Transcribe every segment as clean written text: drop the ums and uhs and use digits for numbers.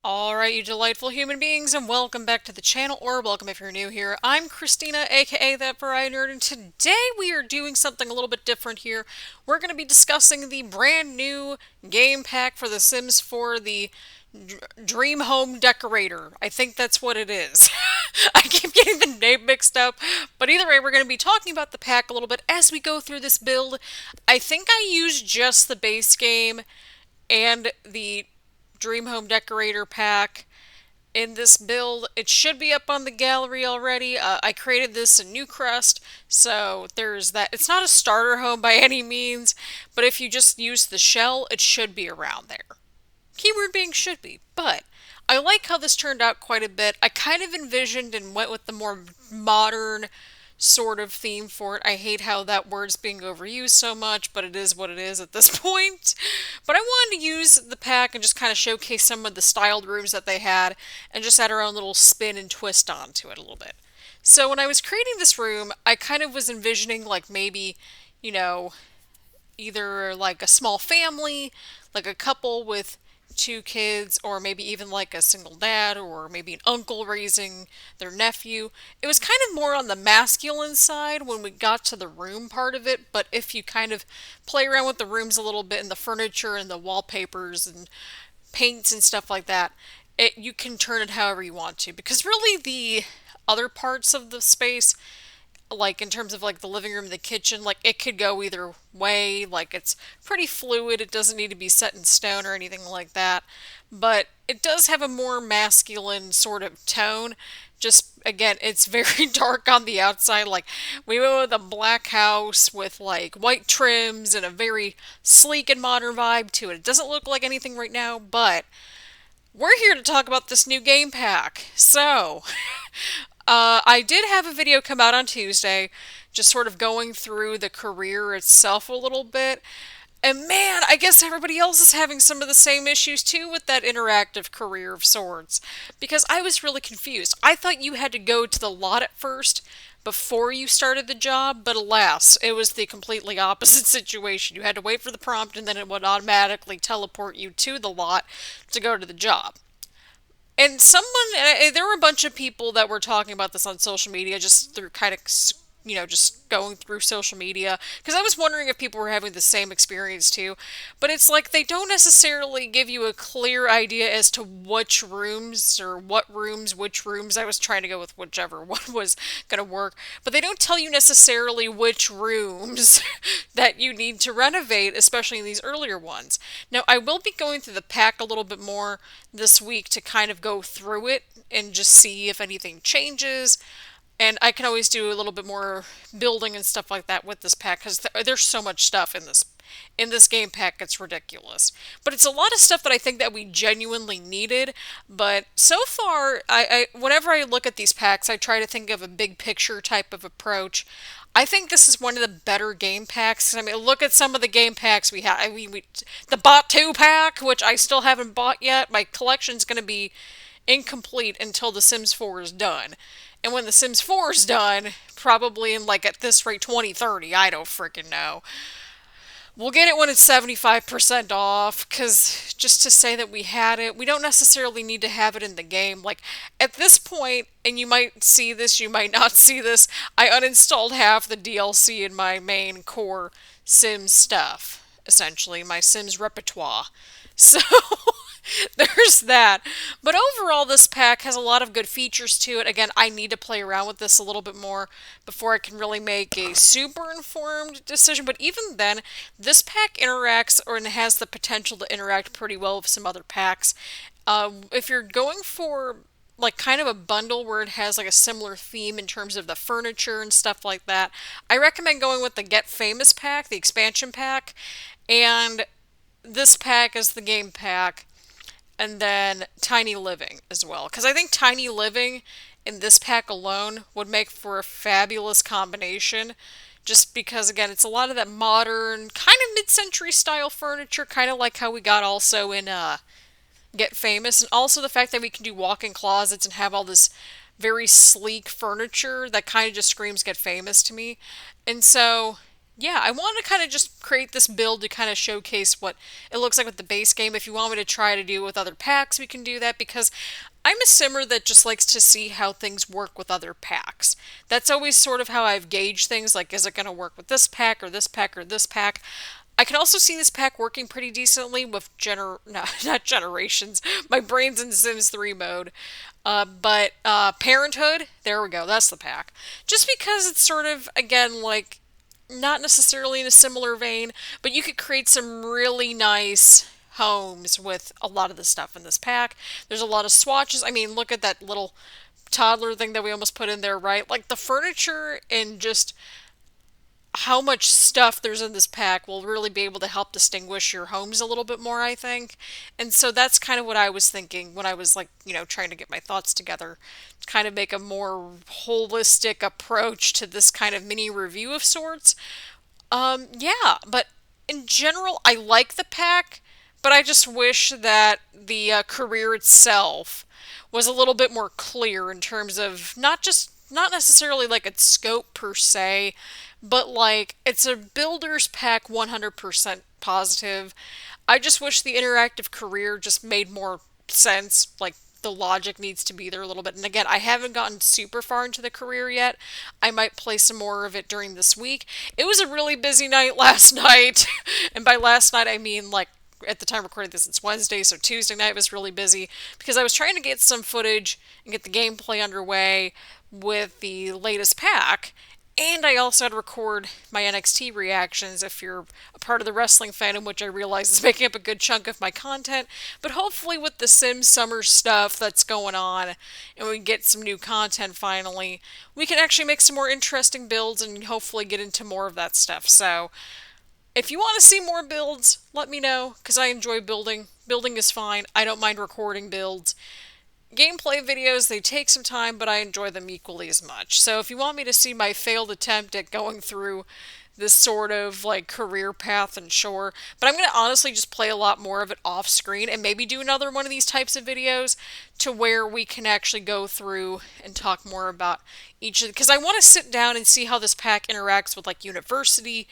Alright, you delightful human beings, and welcome back to the channel, or welcome if you're new here. I'm Christina, aka ThatVarietyNerd, and today we are doing something a little bit different here. We're going to be discussing the brand new game pack for The Sims 4, the Dream Home Decorator. I think that's what it is. I keep getting the name mixed up, but either way, we're going to be talking about the pack a little bit as we go through this build. I think I used just the base game and the Dream Home Decorator pack in this build. It should be up on the gallery already. I created this in New Crest, so there's that. It's not a starter home by any means, but if you just use the shell, it should be around there. Keyword being should be, but I like how this turned out quite a bit. I kind of envisioned and went with the more modern sort of theme for it. I hate how that word's being overused so much, but it is what it is at this point. But I wanted to use the pack and just kind of showcase some of the styled rooms that they had and just add our own little spin and twist onto it a little bit. So when I was creating this room, I kind of was envisioning like maybe, you know, either like a small family, like a couple with two kids, or maybe even like a single dad, or maybe an uncle raising their nephew. It was kind of more on the masculine side when we got to the room part of it, but if you kind of play around with the rooms a little bit and the furniture and the wallpapers and paints and stuff like that, you can turn it however you want to, because really the other parts of the space, like in terms of like the living room and the kitchen, like it could go either way. Like it's pretty fluid. It doesn't need to be set in stone or anything like that. But it does have a more masculine sort of tone. Just again, it's very dark on the outside. Like we went with a black house with like white trims and a very sleek and modern vibe to it. It doesn't look like anything right now, but we're here to talk about this new game pack. So, I did have a video come out on Tuesday, just sort of going through the career itself a little bit. And man, I guess everybody else is having some of the same issues too with that interactive career of sorts. Because I was really confused. I thought you had to go to the lot at first before you started the job, but alas, it was the completely opposite situation. You had to wait for the prompt and then it would automatically teleport you to the lot to go to the job. And there were a bunch of people that were talking about this on social media, just through kind of, just going through social media. Because I was wondering if people were having the same experience too. But it's like they don't necessarily give you a clear idea as to which rooms or what rooms, which rooms. I was trying to go with whichever one was going to work. But they don't tell you necessarily which rooms that you need to renovate, especially in these earlier ones. Now, I will be going through the pack a little bit more this week to kind of go through it and just see if anything changes. And I can always do a little bit more building and stuff like that with this pack because there's so much stuff in this game pack. It's ridiculous, but it's a lot of stuff that I think that we genuinely needed. But so far, whenever I look at these packs, I try to think of a big picture type of approach. I think this is one of the better game packs. I mean, look at some of the game packs we have. I mean, the Bot 2 pack, which I still haven't bought yet. My collection's going to be incomplete until The Sims 4 is done. And when The Sims 4 is done, probably in like at this rate 2030, I don't freaking know. We'll get it when it's 75% off, because just to say that we had it, we don't necessarily need to have it in the game. Like, at this point, and you might see this, you might not see this, I uninstalled half the DLC in my main core Sims stuff, essentially, my Sims repertoire. So, there's that. But overall, this pack has a lot of good features to it. Again, I need to play around with this a little bit more before I can really make a super informed decision. But even then, this pack interacts or has the potential to interact pretty well with some other packs. If you're going for like kind of a bundle where it has like a similar theme in terms of the furniture and stuff like that, I recommend going with the Get Famous pack, the expansion pack, and this pack is the game pack, and then Tiny Living as well. Because I think Tiny Living in this pack alone would make for a fabulous combination. Just because, again, it's a lot of that modern, kind of mid-century style furniture, kind of like how we got also in Get Famous. And also the fact that we can do walk-in closets and have all this very sleek furniture that kind of just screams Get Famous to me. And so Yeah, I wanted to kind of just create this build to kind of showcase what it looks like with the base game. If you want me to try to do it with other packs, we can do that because I'm a simmer that just likes to see how things work with other packs. That's always sort of how I've gauged things, like is it going to work with this pack or this pack or this pack? I can also see this pack working pretty decently with no, not generations. My brain's in Sims 3 mode. But Parenthood, there we go, that's the pack. Just because it's sort of, again, like, not necessarily in a similar vein, but you could create some really nice homes with a lot of the stuff in this pack. There's a lot of swatches. I mean, look at that little toddler thing that we almost put in there, right? Like the furniture and just how much stuff there's in this pack will really be able to help distinguish your homes a little bit more, I think. And so that's kind of what I was thinking when I was like, trying to get my thoughts together, to kind of make a more holistic approach to this kind of mini review of sorts. Yeah, but in general, I like the pack, but I just wish that the career itself was a little bit more clear in terms of not necessarily like its scope per se, but like it's a builder's pack 100% positive. I just wish the interactive career just made more sense. Like the logic needs to be there a little bit. And again, I haven't gotten super far into the career yet. I might play some more of it during this week. It was a really busy night last night. And by last night, I mean like at the time recording this, it's Wednesday, so Tuesday night was really busy because I was trying to get some footage and get the gameplay underway with the latest pack. And I also had to record my NXT reactions if you're a part of the wrestling fandom, which I realize is making up a good chunk of my content. But hopefully, with the Sims Summer stuff that's going on, and we get some new content finally, we can actually make some more interesting builds and hopefully get into more of that stuff. So, if you want to see more builds, let me know, because I enjoy building. Building is fine. I don't mind recording builds. Gameplay videos, they take some time, but I enjoy them equally as much. So if you want me to see my failed attempt at going through this sort of like career path, and sure, but I'm going to honestly just play a lot more of it off screen and maybe do another one of these types of videos to where we can actually go through and talk more about each of because I want to sit down and see how this pack interacts with like university,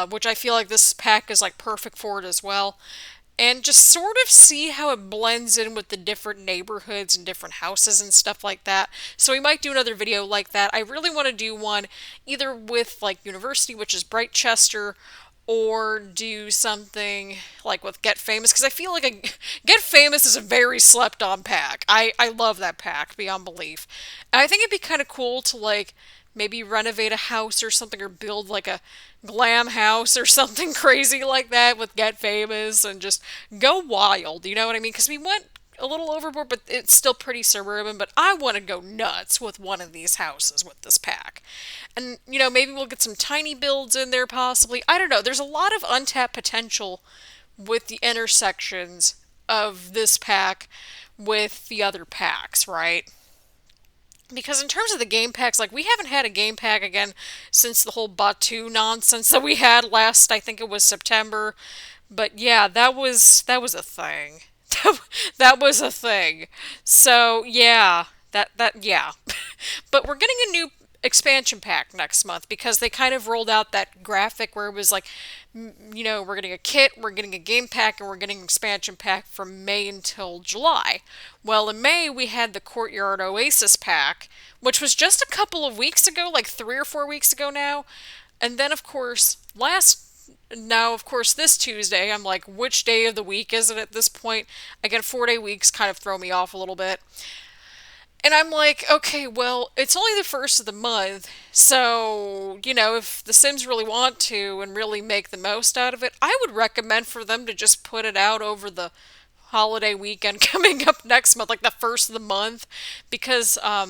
which I feel like this pack is like perfect for it as well, and just sort of see how it blends in with the different neighborhoods and different houses and stuff like that. So we might do another video like that. I really want to do one either with like University, which is Brightchester, or do something like with Get Famous, because I feel like Get Famous is a very slept on pack. I love that pack beyond belief. And I think it'd be kind of cool to like maybe renovate a house or something, or build like a glam house or something crazy like that with Get Famous and just go wild, you know what I mean? Because we went a little overboard, but it's still pretty suburban, but I want to go nuts with one of these houses with this pack. And, maybe we'll get some tiny builds in there possibly. I don't know. There's a lot of untapped potential with the intersections of this pack with the other packs, right? Because in terms of the game packs, like we haven't had a game pack again since the whole Batu nonsense that we had last, I think it was September. But yeah, that was a thing. That was a thing. So yeah, that yeah. But we're getting a new expansion pack next month because they kind of rolled out that graphic where it was like, we're getting a kit, we're getting a game pack, and we're getting an expansion pack from May until July. Well, in May, we had the Courtyard Oasis pack, which was just a couple of weeks ago, like 3 or 4 weeks ago now. And then, of course, this Tuesday, I'm like, which day of the week is it at this point? Again, 4-day weeks kind of throw me off a little bit. And I'm like, okay, well, it's only the first of the month, so, if the Sims really want to and really make the most out of it, I would recommend for them to just put it out over the holiday weekend coming up next month, like the first of the month, because I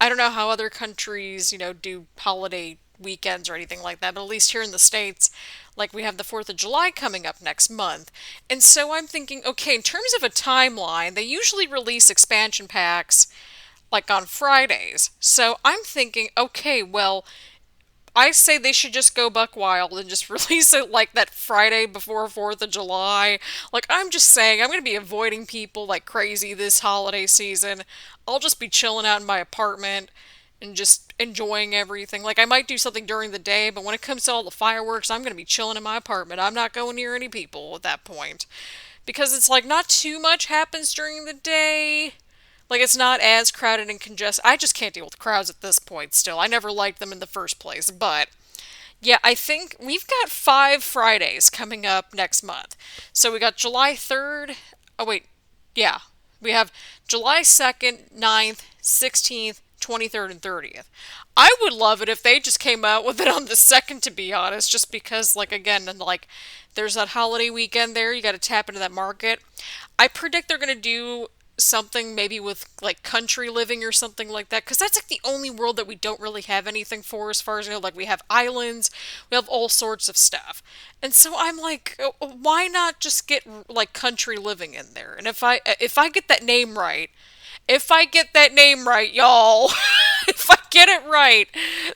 don't know how other countries, do holiday weekends or anything like that, but at least here in the States, like we have the 4th of July coming up next month. And so I'm thinking, okay, in terms of a timeline, they usually release expansion packs like on Fridays. So I'm thinking, okay, well, I say they should just go buck wild and just release it like that Friday before 4th of July. Like, I'm just saying, I'm going to be avoiding people like crazy this holiday season. I'll just be chilling out in my apartment and just enjoying everything. Like, I might do something during the day, but when it comes to all the fireworks, I'm going to be chilling in my apartment. I'm not going near any people at that point. Because it's like not too much happens during the day. Like, it's not as crowded and congested. I just can't deal with crowds at this point still. I never liked them in the first place. But yeah, I think we've got 5 Fridays coming up next month. So we got July 3rd. Oh, wait. Yeah. We have July 2nd, 9th, 16th, 23rd, and 30th. I would love it if they just came out with it on the 2nd, to be honest, just because, like, again, and like, there's that holiday weekend there. You got to tap into that market. I predict they're going to do something maybe with like country living or something like that, because that's like the only world that we don't really have anything for, as far as I know. Like, we have islands, we have all sorts of stuff, and so I'm like, why not just get like country living in there? And if I get that name right, if I get that name right, y'all, if I get it right,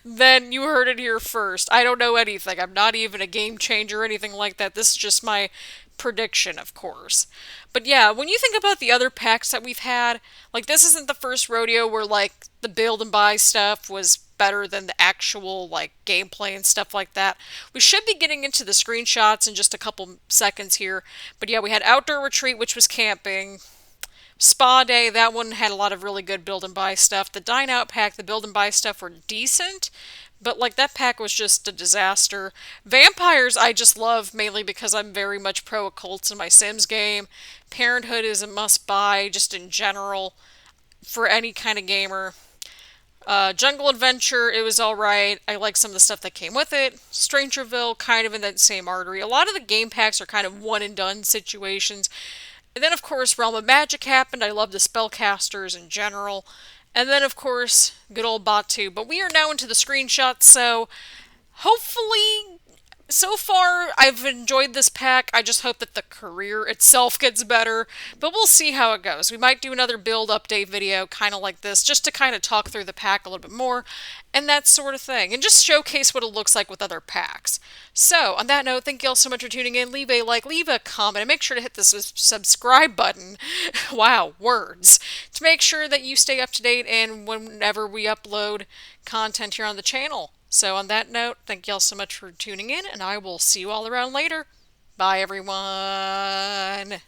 then you heard it here first. I don't know anything. I'm not even a game changer or anything like that. This is just my prediction, of course. But yeah, when you think about the other packs that we've had, like, this isn't the first rodeo where like the build and buy stuff was better than the actual like gameplay and stuff like that. We should be getting into the screenshots in just a couple seconds here. But yeah, we had Outdoor Retreat, which was camping. Spa Day, that one had a lot of really good build and buy stuff. The Dine Out pack, the build and buy stuff were decent, but like that pack was just a disaster. Vampires I just love mainly because I'm very much pro occults in my Sims game. Parenthood is a must buy just in general for any kind of gamer. Jungle Adventure, it was alright. I like some of the stuff that came with it. Strangerville, kind of in that same artery. A lot of the game packs are kind of one and done situations. And then, of course, Realm of Magic happened. I love the spellcasters in general. And then, of course, good old Batu. But we are now into the screenshots, so hopefully, so far, I've enjoyed this pack. I just hope that the career itself gets better, but we'll see how it goes. We might do another build update video, kind of like this, just to kind of talk through the pack a little bit more, and that sort of thing, and just showcase what it looks like with other packs. So, on that note, thank you all so much for tuning in. Leave a like, leave a comment, and make sure to hit the subscribe button. Wow, words. To make sure that you stay up to date and whenever we upload content here on the channel. So on that note, thank y'all so much for tuning in, and I will see you all around later. Bye, everyone.